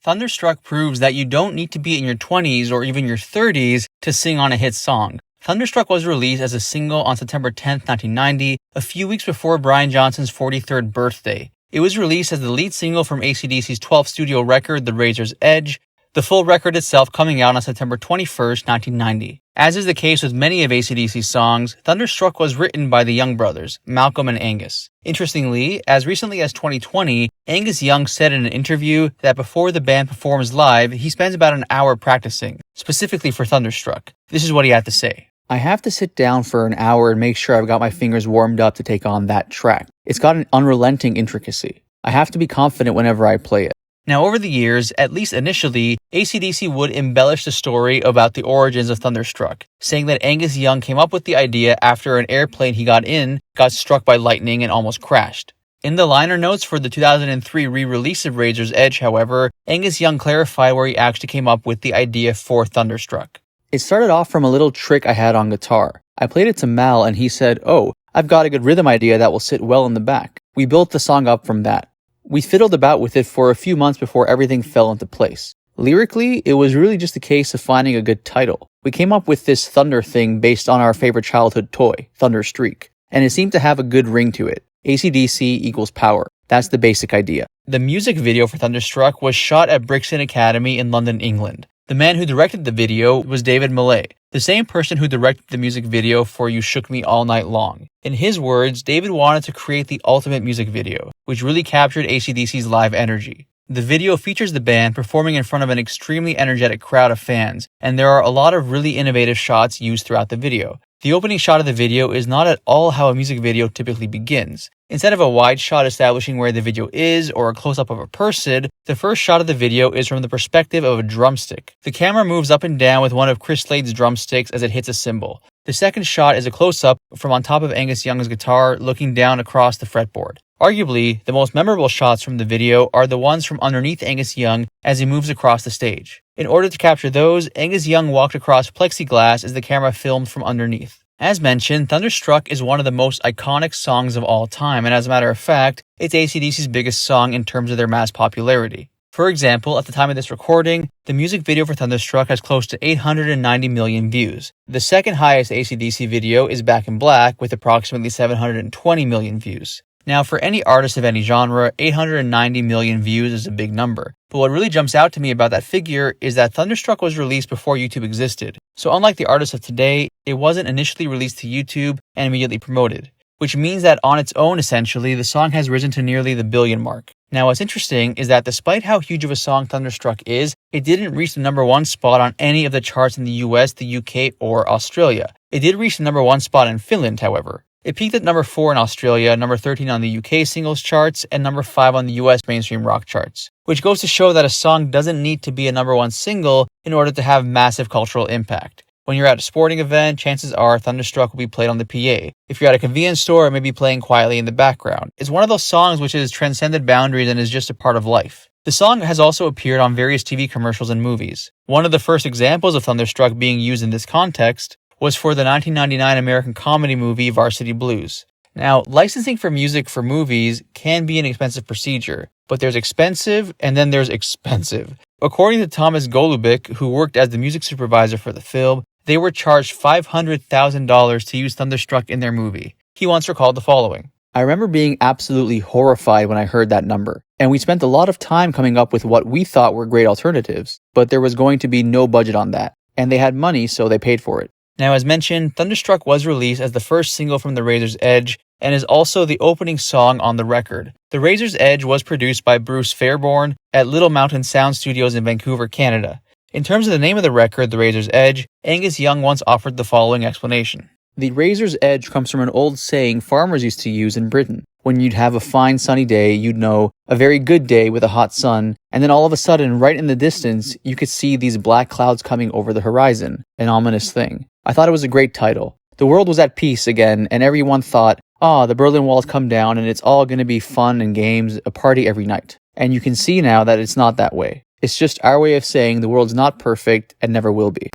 Thunderstruck proves that you don't need to be in your 20s or even your 30s to sing on a hit song. Thunderstruck was released as a single on September 10, 1990, a few weeks before Brian Johnson's 43rd birthday. It was released as the lead single from AC/DC's 12th studio record, The Razor's Edge, the full record itself coming out on September 21st, 1990. As is the case with many of AC/DC's songs, Thunderstruck was written by the Young brothers, Malcolm and Angus. Interestingly, as recently as 2020, Angus Young said in an interview that before the band performs live, he spends about an hour practicing, specifically for Thunderstruck. This is what he had to say. I have to sit down for an hour and make sure I've got my fingers warmed up to take on that track. It's got an unrelenting intricacy. I have to be confident whenever I play it. Now, over the years, at least initially, AC/DC would embellish the story about the origins of Thunderstruck, saying that Angus Young came up with the idea after an airplane he got in got struck by lightning and almost crashed. In the liner notes for the 2003 re-release of Razor's Edge, however, Angus Young clarified where he actually came up with the idea for Thunderstruck. It started off from a little trick I had on guitar. I played it to Mal and he said, "Oh, I've got a good rhythm idea that will sit well in the back." We built the song up from that. We fiddled about with it for a few months before everything fell into place. Lyrically, it was really just a case of finding a good title. We came up with this thunder thing based on our favorite childhood toy, Thunderstreak, and it seemed to have a good ring to it. AC/DC equals power. That's the basic idea. The music video for Thunderstruck was shot at Brixton Academy in London, England. The man who directed the video was David Millay, the same person who directed the music video for You Shook Me All Night Long. In his words, David wanted to create the ultimate music video, which really captured AC/DC's live energy. The video features the band performing in front of an extremely energetic crowd of fans, and there are a lot of really innovative shots used throughout the video. The opening shot of the video is not at all how a music video typically begins. Instead of a wide shot establishing where the video is or a close-up of a person, the first shot of the video is from the perspective of a drumstick. The camera moves up and down with one of Chris Slade's drumsticks as it hits a cymbal. The second shot is a close-up from on top of Angus Young's guitar looking down across the fretboard. Arguably, the most memorable shots from the video are the ones from underneath Angus Young as he moves across the stage. In order to capture those, Angus Young walked across plexiglass as the camera filmed from underneath. As mentioned, Thunderstruck is one of the most iconic songs of all time, and as a matter of fact, it's AC/DC's biggest song in terms of their mass popularity. For example, at the time of this recording, the music video for Thunderstruck has close to 890 million views. The second highest AC/DC video is Back in Black with approximately 720 million views. Now, for any artist of any genre, 890 million views is a big number. But what really jumps out to me about that figure is that Thunderstruck was released before YouTube existed. So unlike the artists of today, it wasn't initially released to YouTube and immediately promoted. Which means that on its own, essentially, the song has risen to nearly the billion mark. Now, what's interesting is that despite how huge of a song Thunderstruck is, it didn't reach the #1 spot on any of the charts in the US, the UK, or Australia. It did reach the #1 spot in Finland, however. It peaked at number 4 in Australia, number 13 on the UK singles charts, and number 5 on the US mainstream rock charts. Which goes to show that a song doesn't need to be a #1 single in order to have massive cultural impact. When you're at a sporting event, chances are Thunderstruck will be played on the PA. If you're at a convenience store, it may be playing quietly in the background. It's one of those songs which has transcended boundaries and is just a part of life. The song has also appeared on various TV commercials and movies. One of the first examples of Thunderstruck being used in this context was for the 1999 American comedy movie Varsity Blues. Now, licensing for music for movies can be an expensive procedure, but there's expensive and then there's expensive. According to Thomas Golubic, who worked as the music supervisor for the film, they were charged $500,000 to use Thunderstruck in their movie. He once recalled the following. I remember being absolutely horrified when I heard that number, and we spent a lot of time coming up with what we thought were great alternatives, but there was going to be no budget on that, and they had money, so they paid for it. Now, as mentioned, Thunderstruck was released as the first single from The Razor's Edge and is also the opening song on the record. The Razor's Edge was produced by Bruce Fairbairn at Little Mountain Sound Studios in Vancouver, Canada. In terms of the name of the record, The Razor's Edge, Angus Young once offered the following explanation. The razor's edge comes from an old saying farmers used to use in Britain. When you'd have a fine sunny day, you'd know a very good day with a hot sun, and then all of a sudden, right in the distance, you could see these black clouds coming over the horizon, an ominous thing. I thought it was a great title. The world was at peace again, and everyone thought, the Berlin Wall's come down, and it's all going to be fun and games, a party every night. And you can see now that it's not that way. It's just our way of saying the world's not perfect and never will be.